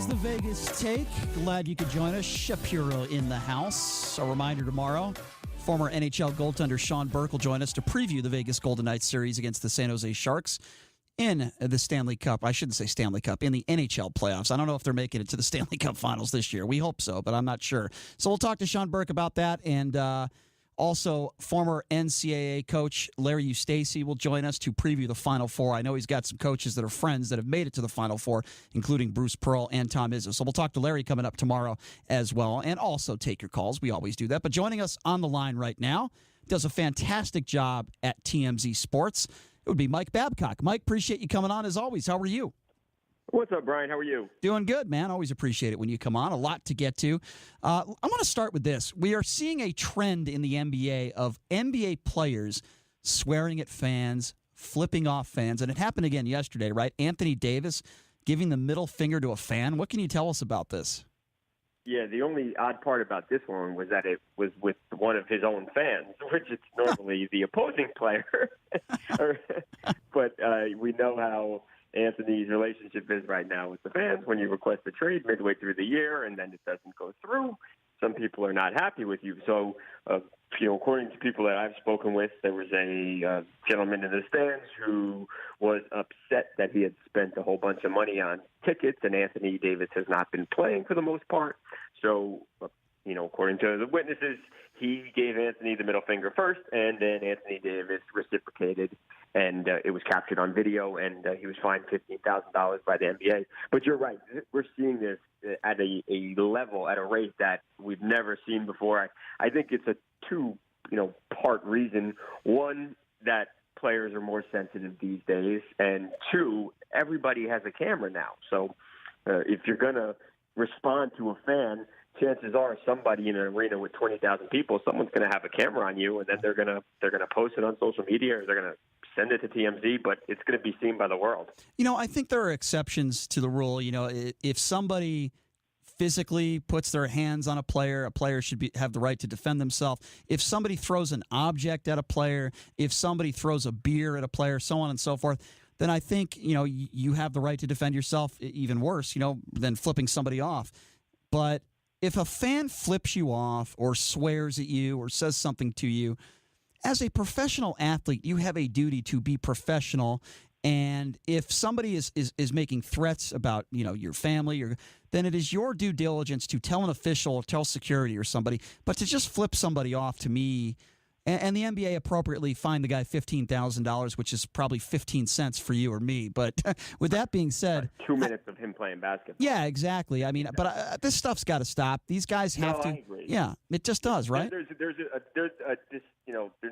the Vegas Take. Glad you could join us. Shapiro in the house. A reminder tomorrow, former NHL goaltender Sean Burke will join us to preview the Vegas Golden Knights series against the San Jose Sharks in the Stanley Cup. I shouldn't say Stanley Cup, in the NHL playoffs. I don't know if they're making it to the Stanley Cup finals this year. We hope so, but I'm not sure. So we'll talk to Sean Burke about that, and also, former NCAA coach Larry Eustace will join us to preview the Final Four. I know he's got some coaches that are friends that have made it to the Final Four, including Bruce Pearl and Tom Izzo. So we'll talk to Larry coming up tomorrow as well, and also take your calls. We always do that. But joining us on the line right now, does a fantastic job at TMZ Sports. It would be Mike Babcock. Mike, appreciate you coming on as always. How are you? What's up, Brian? How are you? Doing good, man. Always appreciate it when you come on. A lot to get to. I want to start with this. We are seeing a trend in the NBA of NBA players swearing at fans, flipping off fans, and it happened again yesterday, right? Anthony Davis giving the middle finger to a fan. What can you tell us about this? Yeah, the only odd part about this one was that it was with one of his own fans, which is normally the opposing player. But we know how Anthony's relationship is right now with the fans. When you request a trade midway through the year and then it doesn't go through, some people are not happy with you. So, according to people that I've spoken with, there was a gentleman in the stands who was upset that he had spent a whole bunch of money on tickets, and Anthony Davis has not been playing for the most part. So, according to the witnesses, he gave Anthony the middle finger first, and then Anthony Davis reciprocated, and it was captured on video, and he was fined $15,000 by the NBA. But you're right. We're seeing this at a level, at a rate that we've never seen before. I think it's a two-part reason. One, that players are more sensitive these days, and two, everybody has a camera now. So if you're going to respond to a fan, chances are somebody in an arena with 20,000 people, someone's going to have a camera on you, and then they're going to post it on social media, or they're going to send it to TMZ, but it's going to be seen by the world. I think there are exceptions to the rule. If somebody physically puts their hands on a player should have the right to defend themselves. If somebody throws an object at a player, if somebody throws a beer at a player, so on and so forth, then I think, you have the right to defend yourself. Even worse, than flipping somebody off. But if a fan flips you off or swears at you or says something to you, as a professional athlete, you have a duty to be professional. And if somebody is making threats about, your family, then it is your due diligence to tell an official or tell security or somebody. But to just flip somebody off, to me, and the NBA appropriately fined the guy $15,000, which is probably 15 cents for you or me. But with that being said, 2 minutes of him playing basketball. Yeah, exactly. I mean, but this stuff's got to stop. These guys have to. I agree. Yeah, it just does, right? There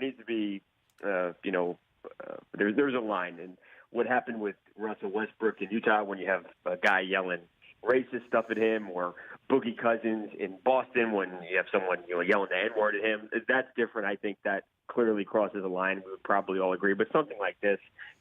needs to be, there's a line. And what happened with Russell Westbrook in Utah when you have a guy yelling racist stuff at him, or Boogie Cousins in Boston when you have someone yelling the N-word at him, that's different. I think that clearly crosses a line. We would probably all agree. But something like this,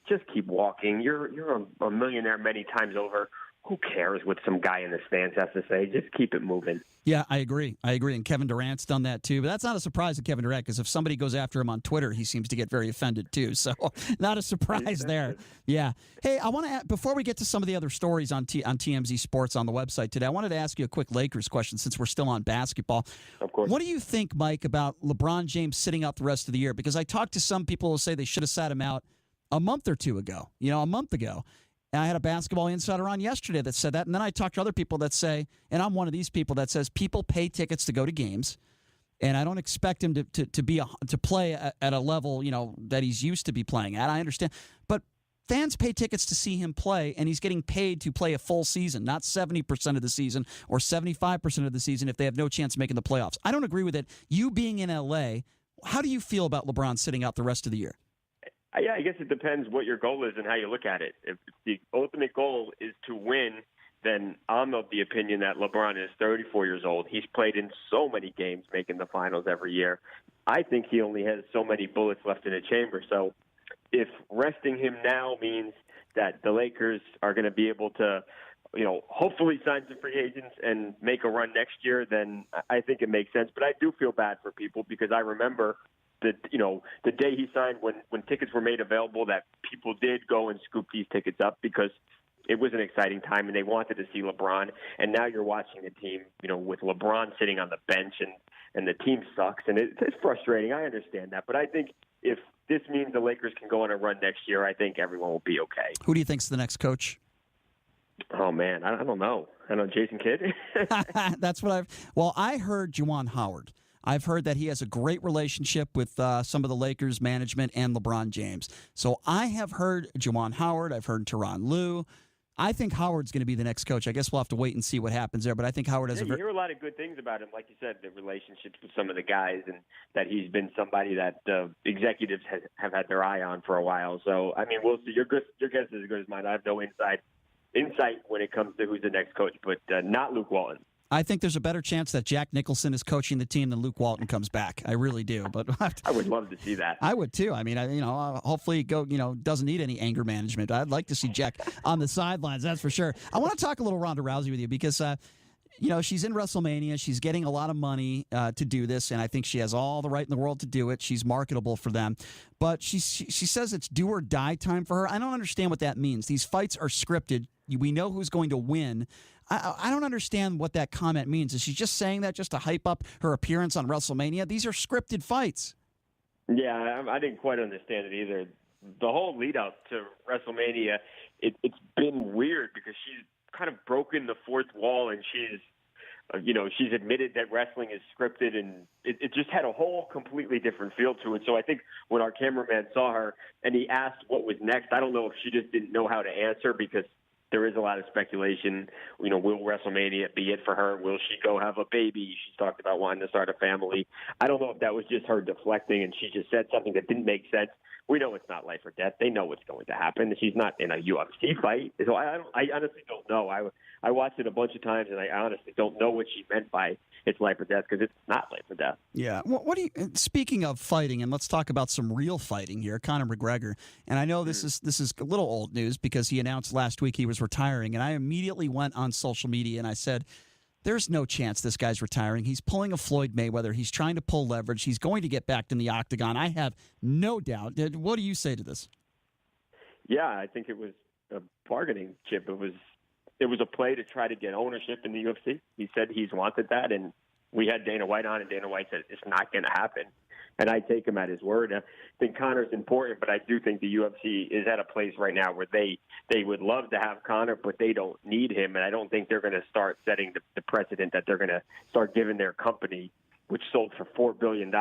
just keep walking. You're a millionaire many times over. Who cares what some guy in the stands has to say? Just keep it moving. Yeah, I agree. And Kevin Durant's done that too. But that's not a surprise to Kevin Durant, because if somebody goes after him on Twitter, he seems to get very offended too. So not a surprise there. Yeah. Hey, I want to, before we get to some of the other stories on TMZ Sports on the website today, I wanted to ask you a quick Lakers question since we're still on basketball. Of course. What do you think, Mike, about LeBron James sitting out the rest of the year? Because I talked to some people who say they should have sat him out a month or two ago, a month ago. And I had a basketball insider on yesterday that said that. And then I talked to other people that say, and I'm one of these people that says people pay tickets to go to games, and I don't expect him to play at a level, that he's used to be playing at. I understand. But fans pay tickets to see him play, and he's getting paid to play a full season, not 70% of the season or 75% of the season if they have no chance of making the playoffs. I don't agree with it. You being in L.A., how do you feel about LeBron sitting out the rest of the year? Yeah, I guess it depends what your goal is and how you look at it. If the ultimate goal is to win, then I'm of the opinion that LeBron is 34 years old. He's played in so many games, making the finals every year. I think he only has so many bullets left in the chamber. So if resting him now means that the Lakers are going to be able to, hopefully sign some free agents and make a run next year, then I think it makes sense. But I do feel bad for people, because I remember that, the day he signed, when tickets were made available, that people did go and scoop these tickets up, because it was an exciting time, and they wanted to see LeBron. And now you're watching a team, with LeBron sitting on the bench, and the team sucks, and it's frustrating. I understand that, but I think if this means the Lakers can go on a run next year, I think everyone will be okay. Who do you think's the next coach? Oh man, I don't know. I don't know, Jason Kidd. That's what I heard Juwan Howard. I've heard that he has a great relationship with some of the Lakers management and LeBron James. So I have heard Juwan Howard. I've heard Tyronn Lue. I think Howard's going to be the next coach. I guess we'll have to wait and see what happens there. But I think Howard has you hear a lot of good things about him. Like you said, the relationships with some of the guys, and that he's been somebody that executives have had their eye on for a while. So, I mean, we'll see. Your guess is as good as mine. I have no insight when it comes to who's the next coach, but not Luke Walton. I think there's a better chance that Jack Nicholson is coaching the team than Luke Walton comes back. I really do. But I would love to see that. I would too. I mean, hopefully doesn't need any anger management. I'd like to see Jack on the sidelines. That's for sure. I want to talk a little Ronda Rousey with you because she's in WrestleMania. She's getting a lot of money to do this, and I think she has all the right in the world to do it. She's marketable for them. But she says it's do or die time for her. I don't understand what that means. These fights are scripted. We know who's going to win. I don't understand what that comment means. Is she just saying that just to hype up her appearance on WrestleMania? These are scripted fights. Yeah, I didn't quite understand it either. The whole lead up to WrestleMania, it's been weird because she's kind of broken the fourth wall, and she's admitted that wrestling is scripted, and it just had a whole completely different feel to it. So I think when our cameraman saw her and he asked what was next, I don't know if she just didn't know how to answer because there is a lot of speculation. Will WrestleMania be it for her? Will she go have a baby? She's talked about wanting to start a family. I don't know if that was just her deflecting and she just said something that didn't make sense. We know it's not life or death. They know what's going to happen. She's not in a UFC fight. So I honestly don't know. I watched it a bunch of times, and I honestly don't know what she meant by it's life or death because it's not life or death. Yeah. What do you? Speaking of fighting, and let's talk about some real fighting here. Conor McGregor, and I know this is a little old news because he announced last week he was retiring, and I immediately went on social media and I said, there's no chance this guy's retiring. He's pulling a Floyd Mayweather. He's trying to pull leverage. He's going to get back in the octagon. I have no doubt. What do you say to this? Yeah, I think it was a bargaining chip. It was a play to try to get ownership in the UFC. He said he's wanted that, and we had Dana White on, and Dana White said it's not going to happen. And I take him at his word. I think Conor's important, but I do think the UFC is at a place right now where they would love to have Conor, but they don't need him. And I don't think they're going to start setting the precedent that they're going to start giving their company, which sold for $4 billion,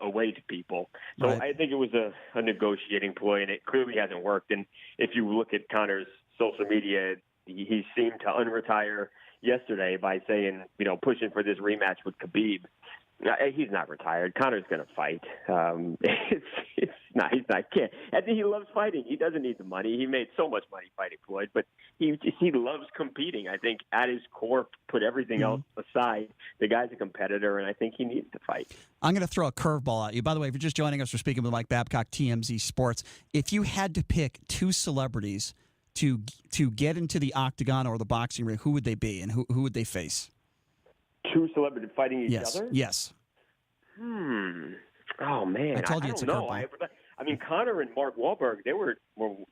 away to people. So right. I think it was a negotiating ploy, and it clearly hasn't worked. And if you look at Conor's social media, he seemed to unretire yesterday by saying, pushing for this rematch with Khabib. He's not retired. Conor's going to fight. It's not. He's not. Can't. I think he loves fighting. He doesn't need the money. He made so much money fighting Floyd, but he loves competing. I think at his core, put everything else aside. The guy's a competitor, and I think he needs to fight. I'm going to throw a curveball at you. By the way, if you're just joining us, we're speaking with Mike Babcock, TMZ Sports. If you had to pick two celebrities to get into the octagon or the boxing ring, who would they be, and who would they face? Two celebrities fighting each other? Yes. Oh man, I told you it's a curveball. I mean, Conor and Mark Wahlberg, it was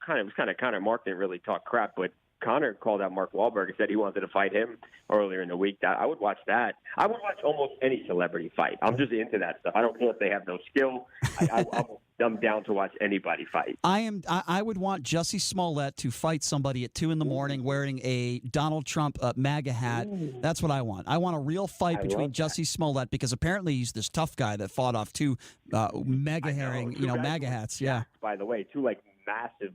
kind of Conor. Mark didn't really talk crap, but Conor called out Mark Wahlberg and said he wanted to fight him earlier in the week. I would watch that. I would watch almost any celebrity fight. I'm just into that stuff. I don't care if they have no skill. I'm down to watch anybody fight. I would want Jussie Smollett to fight somebody at 2 a.m. wearing a Donald Trump MAGA hat. That's what I want. I want a real fight between Jussie Smollett because apparently he's this tough guy that fought off two mega-hairing, MAGA hats. Yeah. By the way, two massive,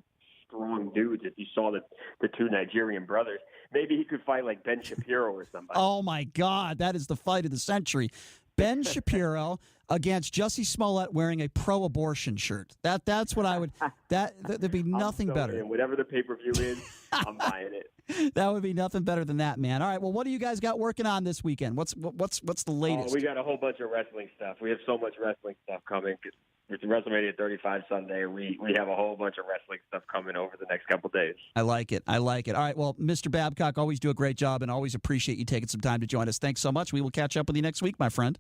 strong dudes. If you saw the two Nigerian brothers, maybe he could fight like Ben Shapiro or somebody. Oh my God, that is the fight of the century. Ben Shapiro against Jussie Smollett wearing a pro-abortion shirt. That's what I would. There'd be nothing better. Whatever the pay-per-view is, I'm buying it. That would be nothing better than that, man. All right. Well, what do you guys got working on this weekend? What's the latest? We got a whole bunch of wrestling stuff. We have so much wrestling stuff coming. It's WrestleMania 35 Sunday. We have a whole bunch of wrestling stuff coming over the next couple days. I like it. All right. Well, Mr. Babcock, always do a great job and always appreciate you taking some time to join us. Thanks so much. We will catch up with you next week, my friend.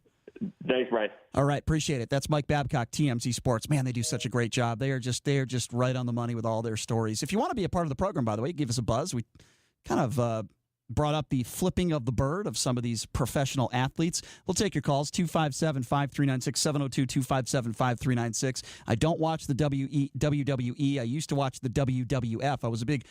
Thanks, Brian. All right, appreciate it. That's Mike Babcock, TMZ Sports. Man, they do such a great job. They are just right on the money with all their stories. If you want to be a part of the program, by the way, give us a buzz. We kind of brought up the flipping of the bird of some of these professional athletes. We'll take your calls, 257-5396, 702-257-5396. I don't watch the WWE. I used to watch the WWF. I was a big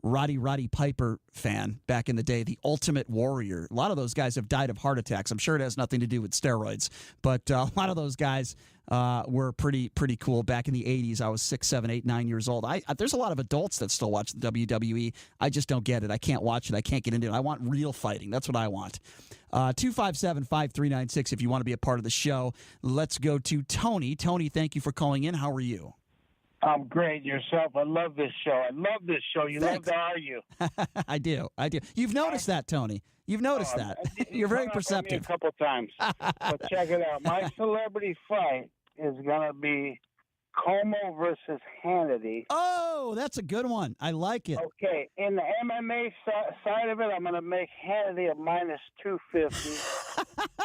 Roddy Piper fan back in the day, the Ultimate Warrior. A lot of those guys have died of heart attacks. I'm sure it has nothing to do with steroids, but a lot of those guys were pretty cool back in the 80s. I was 6, 7, 8, 9 years old. There's a lot of adults that still watch the WWE. I just don't get it. I can't watch it. I can't get into it. I want real fighting. That's what I want. 257-5396 if you want to be a part of the show. Let's go to Tony. Tony, thank you for calling in. How are you? I'm great. Yourself? I love this show. You Thanks. love to argue. I do. You've noticed that, Tony. You've noticed that. You're very perceptive. A couple times. But check it out. My celebrity fight is going to be Como versus Hannity. Oh, that's a good one. I like it. Okay. In the MMA side of it, I'm going to make Hannity a minus 250.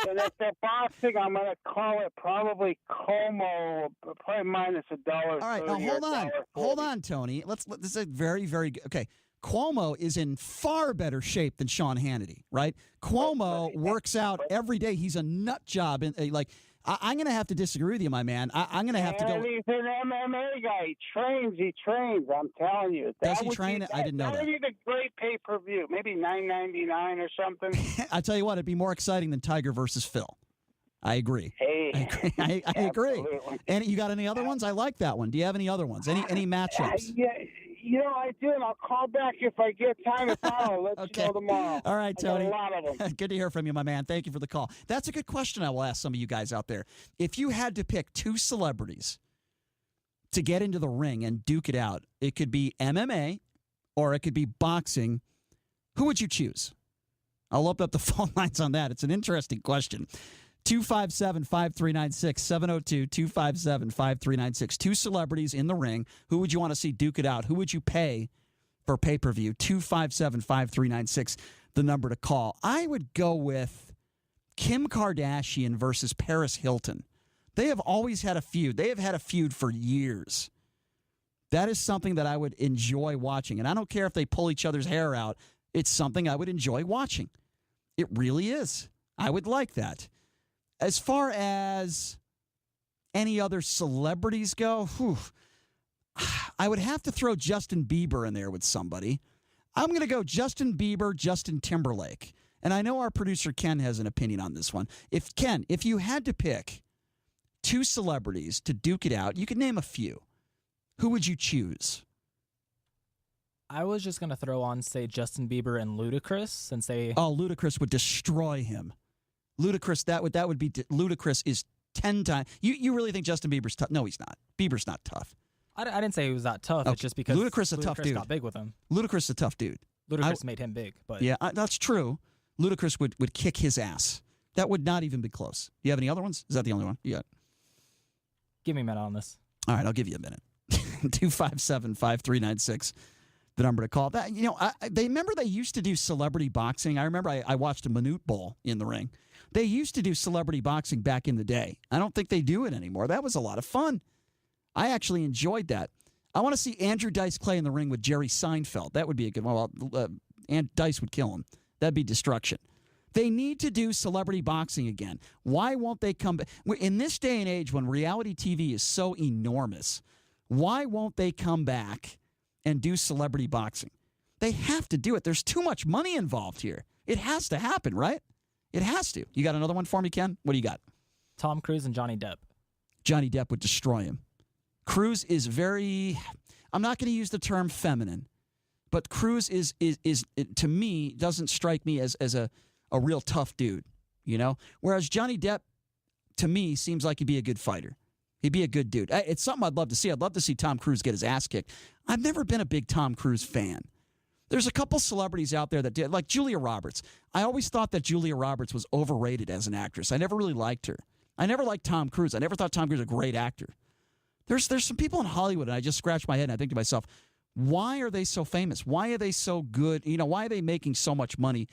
And if they're boxing, I'm going to call it probably Como, probably minus $1. All right, now hold on, Tony. This is a very, very good. Okay, Cuomo is in far better shape than Sean Hannity, right? Cuomo works out every day. He's a nut job. I'm going to have to disagree with you, my man. I'm going to have to go. He's an MMA guy. He trains. I'm telling you. Does he train? I didn't know that. That would be the great pay-per-view. Maybe $9.99 or something. I tell you what, it'd be more exciting than Tiger versus Phil. I agree. Hey, I agree. And you got any other ones? I like that one. Do you have any other ones? Any matchups? Yeah, I do, and I'll call back if I get time. If not, I'll let you know tomorrow. All right, Tony. I got a lot of them. Good to hear from you, my man. Thank you for the call. That's a good question I will ask some of you guys out there. If you had to pick two celebrities to get into the ring and duke it out, it could be MMA or it could be boxing. Who would you choose? I'll open up the phone lines on that. It's an interesting question. 257-5396, 702-257-5396. Two celebrities in the ring. Who would you want to see duke it out? Who would you pay for pay-per-view? 257-5396, the number to call. I would go with Kim Kardashian versus Paris Hilton. They have always had a feud. They have had a feud for years. That is something that I would enjoy watching. And I don't care if they pull each other's hair out. It's something I would enjoy watching. It really is. I would like that. As far as any other celebrities go, I would have to throw Justin Bieber in there with somebody. I'm going to go Justin Bieber, Justin Timberlake. And I know our producer Ken has an opinion on this one. If you had to pick two celebrities to duke it out, you could name a few. Who would you choose? I was just going to throw on, say, Justin Bieber and Ludacris, since they... Oh, Ludacris would destroy him. Ludacris, that would be Ludacris is 10 times. You really think Justin Bieber's tough? No, he's not. Bieber's not tough. I didn't say he was that tough. Okay. It's just because Ludacris is a tough dude. Got big with him. Ludacris is a tough dude. Ludacris made him big, but yeah, that's true. Ludacris would kick his ass. That would not even be close. Do you have any other ones? Is that the only one? You got? Give me a minute on this. All right, I'll give you a minute. 257-5396. The number to call. That they used to do celebrity boxing. I remember I watched a Minute Bowl in the ring. They used to do celebrity boxing back in the day. I don't think they do it anymore. That was a lot of fun. I actually enjoyed that. I want to see Andrew Dice Clay in the ring with Jerry Seinfeld. That would be a good one. Well, and Dice would kill him. That'd be destruction. They need to do celebrity boxing again. Why won't they come back? In this day and age when reality TV is so enormous, why won't they come back and do celebrity boxing? They have to do it. There's too much money involved here. It has to happen, right? It has to. You got another one for me, Ken? What do you got? Tom Cruise and Johnny Depp. Johnny Depp would destroy him. Cruise is very, I'm not going to use the term feminine, but Cruise is to me, doesn't strike me as a real tough dude, you know? Whereas Johnny Depp, to me, seems like he'd be a good fighter. He'd be a good dude. It's something I'd love to see. I'd love to see Tom Cruise get his ass kicked. I've never been a big Tom Cruise fan. There's a couple celebrities out there that did, like Julia Roberts. I always thought that Julia Roberts was overrated as an actress. I never really liked her. I never liked Tom Cruise. I never thought Tom Cruise was a great actor. There's some people in Hollywood, and I just scratch my head and I think to myself, why are they so famous? Why are they so good? Why are they making so much money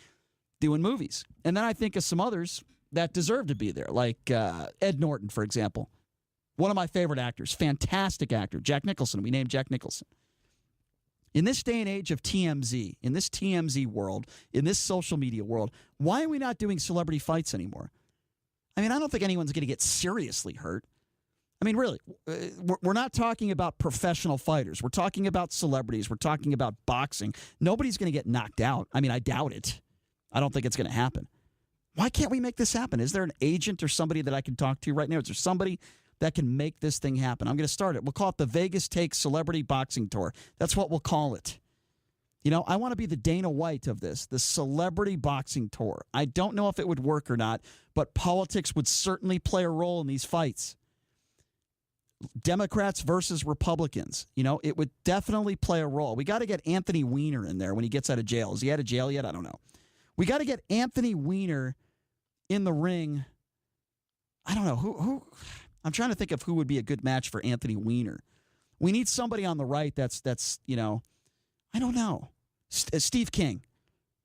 doing movies? And then I think of some others that deserve to be there, like Ed Norton, for example. One of my favorite actors, fantastic actor, Jack Nicholson. We named Jack Nicholson. In this day and age of TMZ, in this TMZ world, in this social media world, why are we not doing celebrity fights anymore? I mean, I don't think anyone's going to get seriously hurt. I mean, really, we're not talking about professional fighters. We're talking about celebrities. We're talking about boxing. Nobody's going to get knocked out. I mean, I doubt it. I don't think it's going to happen. Why can't we make this happen? Is there an agent or somebody that I can talk to right now? Is there somebody that can make this thing happen? I'm going to start it. We'll call it the Vegas Take Celebrity Boxing Tour. That's what we'll call it. You know, I want to be the Dana White of this, the Celebrity Boxing Tour. I don't know if it would work or not, but politics would certainly play a role in these fights. Democrats versus Republicans. You know, it would definitely play a role. We got to get Anthony Weiner in there when he gets out of jail. Is he out of jail yet? I don't know. We got to get Anthony Weiner in the ring. I don't know. Who? I'm trying to think of who would be a good match for Anthony Weiner. We need somebody on the right that's you know, I don't know. Steve King,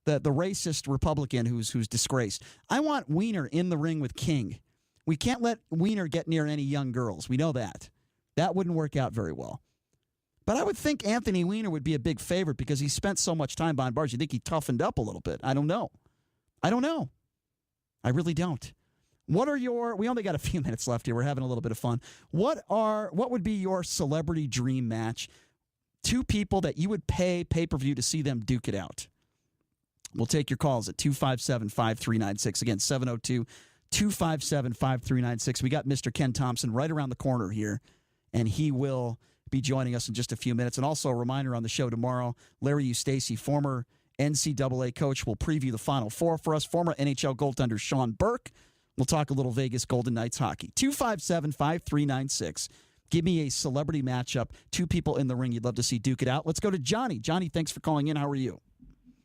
the racist Republican who's disgraced. I want Weiner in the ring with King. We can't let Weiner get near any young girls. We know that. That wouldn't work out very well. But I would think Anthony Weiner would be a big favorite because he spent so much time behind bars. You think he toughened up a little bit? I don't know. I really don't. What are your? We only got a few minutes left here. We're having a little bit of fun. What would be your celebrity dream match? Two people that you would pay pay-per-view to see them duke it out. We'll take your calls at 257-5396. Again, 702-257-5396. We got Mr. Ken Thompson right around the corner here, and he will be joining us in just a few minutes. And also a reminder on the show tomorrow, Larry Eustace, former NCAA coach, will preview the Final Four for us. Former NHL goaltender Sean Burke. We'll talk a little Vegas Golden Knights hockey. 257-5396. Give me a celebrity matchup. Two people in the ring you'd love to see duke it out. Let's go to Johnny. Johnny, thanks for calling in. How are you?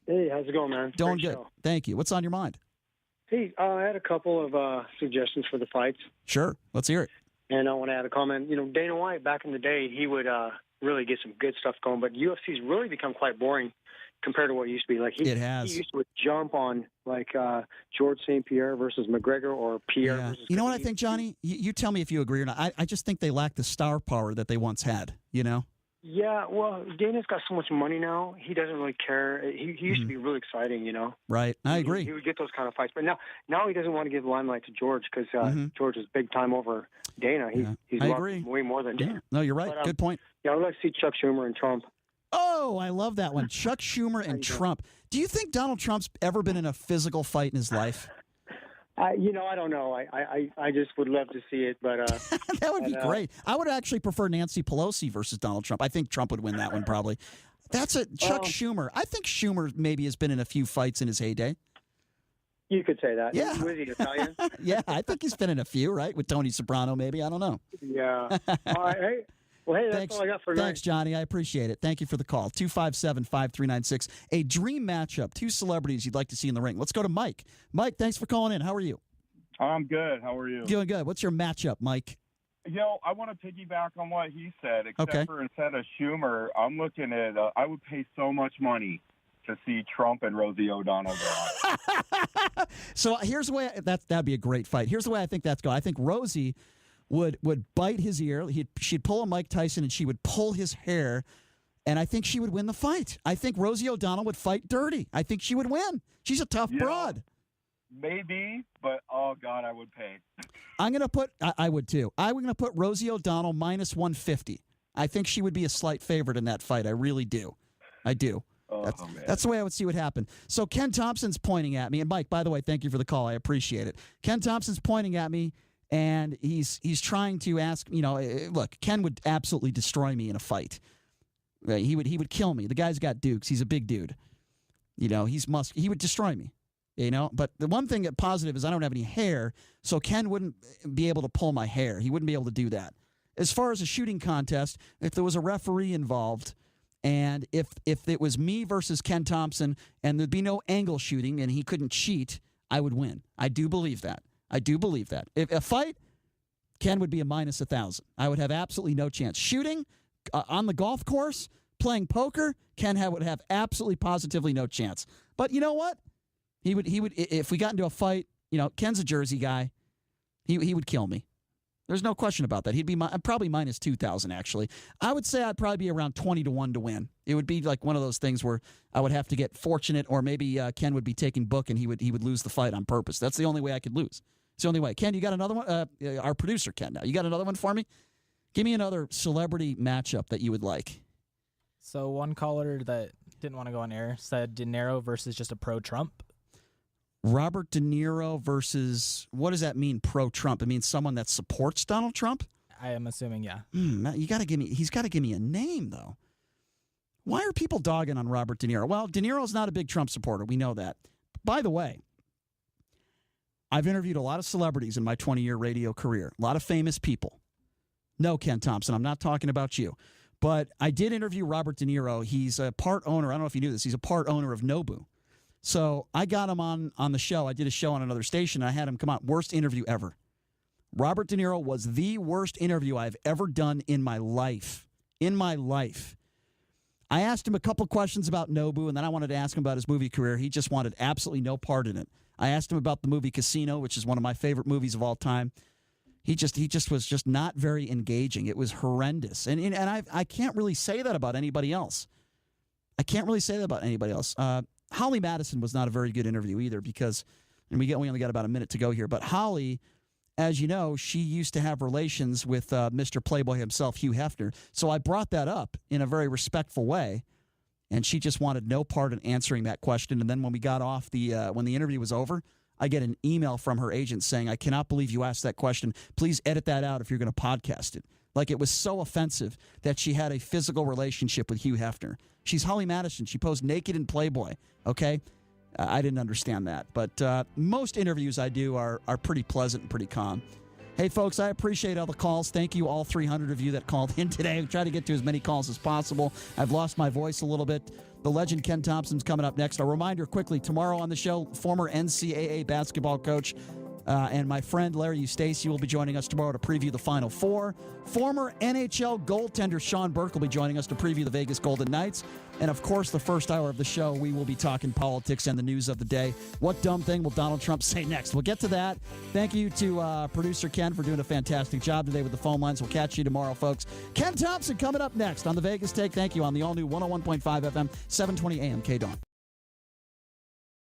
Hey, how's it going, man? Doing Great good. show. Thank you. What's on your mind? Hey, I had a couple of suggestions for the fights. Sure. Let's hear it. And I want to add a comment. You know, Dana White, back in the day, he would really get some good stuff going. But UFC's really become quite boring compared to what it used to be. Like It has. He used to jump on like George St. Pierre versus McGregor or Pierre versus You know what I Khabib. think, Johnny? You tell me if you agree or not. I just think they lack the star power that they once had, you know? Yeah, well, Dana's got so much money now. He doesn't really care. He used to be really exciting, you know? Right. I agree. He would get those kind of fights. But now he doesn't want to give the limelight to George because George is big time over Dana. He's I loved agree. way more than Dana. Yeah. No, you're right. But, Good point. Yeah, I'd like to see Chuck Schumer and Trump. Oh, I love that one. Chuck Schumer and Trump. Do you think Donald Trump's ever been in a physical fight in his life? I don't know. I just would love to see it, but that would be great. I would actually prefer Nancy Pelosi versus Donald Trump. I think Trump would win that one probably. That's a Chuck Schumer. I think Schumer maybe has been in a few fights in his heyday. You could say that. Yeah. Was he Italian? Yeah, I think he's been in a few, right? With Tony Soprano, maybe. I don't know. Yeah. All right. Hey. Well, hey, that's Thanks. all I got for Thanks, tonight. Johnny. I appreciate it. Thank you for the call. 257-5396. A dream matchup. Two celebrities you'd like to see in the ring. Let's go to Mike. Mike, thanks for calling in. How are you? I'm good. How are you? Doing good. What's your matchup, Mike? You know, I want to piggyback on what he said, except Okay. for instead of Schumer, I'm looking at, I would pay so much money to see Trump and Rosie O'Donnell go out. So here's the way that'd be a great fight. Here's the way I think that's going. I think Rosie would bite his ear. She'd pull a Mike Tyson and she would pull his hair, and I think she would win the fight. I think Rosie O'Donnell would fight dirty. I think she would win. She's a tough broad. Maybe, but oh God, I would pay. I'm going to put, I would too. I'm going to put Rosie O'Donnell minus 150. I think she would be a slight favorite in that fight. I really do. I do. Man. That's the way I would see what happened. So Ken Thompson's pointing at me, and Mike, by the way, thank you for the call. I appreciate it. Ken Thompson's pointing at me, and he's trying to ask, you know, look, Ken would absolutely destroy me in a fight. Right? He would kill me. The guy's got dukes. He's a big dude. You know, he would destroy me. You know, but the one thing that positive is I don't have any hair, so Ken wouldn't be able to pull my hair. He wouldn't be able to do that. As far as a shooting contest, if there was a referee involved, and if it was me versus Ken Thompson, and there'd be no angle shooting, and he couldn't cheat, I would win. I do believe that. If a fight, Ken would be a minus 1,000. I would have absolutely no chance. Shooting on the golf course, playing poker, Ken would have absolutely positively no chance. But you know what? He would if we got into a fight, Ken's a Jersey guy. He would kill me. There's no question about that. He'd be probably minus 2,000, actually. I would say I'd probably be around 20-1 to win. It would be like one of those things where I would have to get fortunate, or maybe Ken would be taking book and he would lose the fight on purpose. That's the only way I could lose. It's the only way. Ken, you got another one? Our producer, Ken, now. You got another one for me? Give me another celebrity matchup that you would like. So one caller that didn't want to go on air said De Niro versus just a pro-Trump. Robert De Niro versus, what does that mean, pro-Trump? It means someone that supports Donald Trump? I am assuming, yeah. He's got to give me a name, though. Why are people dogging on Robert De Niro? Well, De Niro's not a big Trump supporter. We know that. By the way, I've interviewed a lot of celebrities in my 20-year radio career, a lot of famous people. No, Ken Thompson, I'm not talking about you. But I did interview Robert De Niro. He's a part owner. I don't know if you knew this. He's a part owner of Nobu. So I got him on the show. I did a show on another station. I had him come out. Worst interview ever. Robert De Niro was the worst interview I've ever done in my life. In my life. I asked him a couple questions about Nobu, and then I wanted to ask him about his movie career. He just wanted absolutely no part in it. I asked him about the movie Casino, which is one of my favorite movies of all time. He just was just not very engaging. It was horrendous. And I can't really say that about anybody else. Holly Madison was not a very good interview either because, and we only got about a minute to go here, but Holly, as you know, she used to have relations with Mr. Playboy himself, Hugh Hefner. So I brought that up in a very respectful way, and she just wanted no part in answering that question. And then when we got off when the interview was over, I get an email from her agent saying, "I cannot believe you asked that question. Please edit that out if you're going to podcast it." Like, it was so offensive that she had a physical relationship with Hugh Hefner. She's Holly Madison. She posed naked in Playboy, okay? I didn't understand that. But most interviews I do are pretty pleasant and pretty calm. Hey, folks, I appreciate all the calls. Thank you, all 300 of you that called in today. I've tried to get to as many calls as possible. I've lost my voice a little bit. The legend Ken Thompson's coming up next. A reminder quickly, tomorrow on the show, former NCAA basketball coach and my friend Larry Eustace will be joining us tomorrow to preview the Final Four. Former NHL goaltender Sean Burke will be joining us to preview the Vegas Golden Knights. And, of course, the first hour of the show, we will be talking politics and the news of the day. What dumb thing will Donald Trump say next? We'll get to that. Thank you to producer Ken for doing a fantastic job today with the phone lines. We'll catch you tomorrow, folks. Ken Thompson coming up next on the Vegas Take. Thank you on the all-new 101.5 FM, 720 AM KDWN.